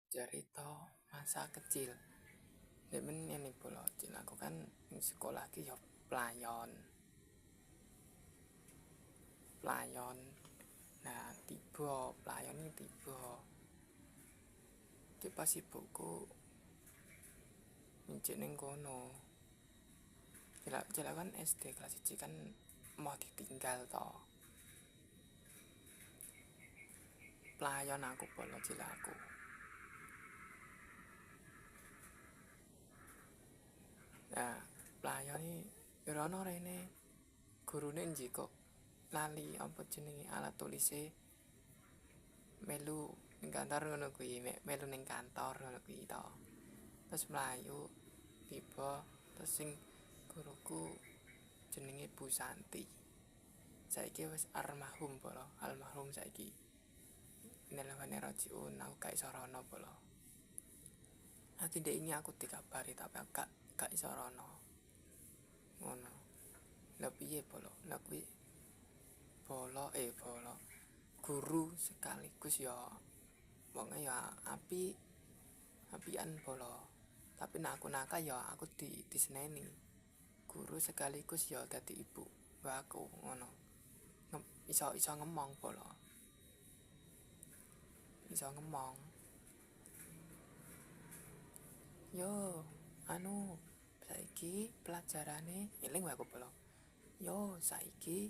Cerita masa kecil. Demen ini pula cil aku kan sekolah ki yo pelayon. Pelayon. Nah, tiba pelayon ini tiba. Ki pas ibuku njek ning kono. Jelak kan SD kelas 1 kan mau ditinggal to. Pelayon aku pula cil aku. Nah, pelayon iki rono rene gurune njik kok lali apa jenenge alat tulise melu ning kantor ngono kuwi melu ning kantor ngono kuwi to. Terus mlayu tiba terus sing guruku jenenge Bu Santi. Saiki wis almarhum polo, almarhum saiki. Nelwane rojiun aku gak iso rono polo. Akhirnya ini aku dikabari tapi aku gak iso rono. Ngono. Lah piye polo? Lah kuwi polo guru sekaligus ya wonge ya apian polo. Tapi nek aku nakal ya aku diseneni. Guru sekaligus ya dadi ibu aku ngono. Iso ngomong polo. Iso ngomong. Yo, saiki pelajarane eling wae aku polo. Yo, saiki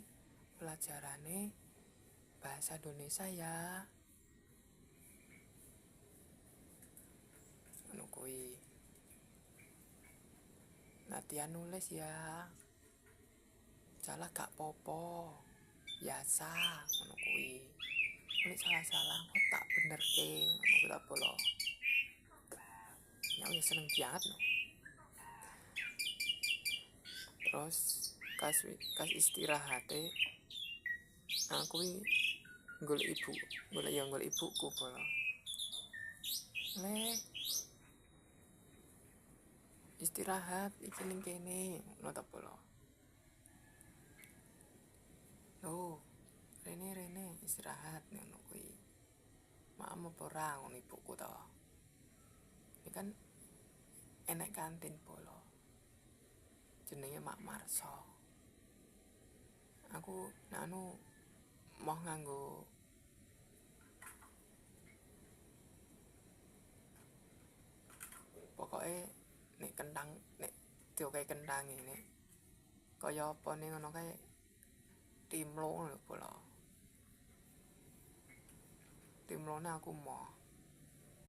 pelajarane bahasa Indonesia ya. Ngono kuwi. Latihan nulis ya. Salah gak popo. Biasa ngono kuwi. Nek salah-salah kok tak benerke ngono kuwi ta polo. Ya wis seneng banget no. Terus kas istirahate aku golek ibuku polo. Istirahat iki ning kene ngono ta polo. Oh, rene istirahat ngono kuwi. Maem apa ora ngono ibuku to. Ini kan enek kantin polo. Jenenge Mak Marso. Aku mau nganggo pokoke nek kentang nek dioke kentang ini kaya apa ning ngono kae timlo lho polo. Timlone aku mau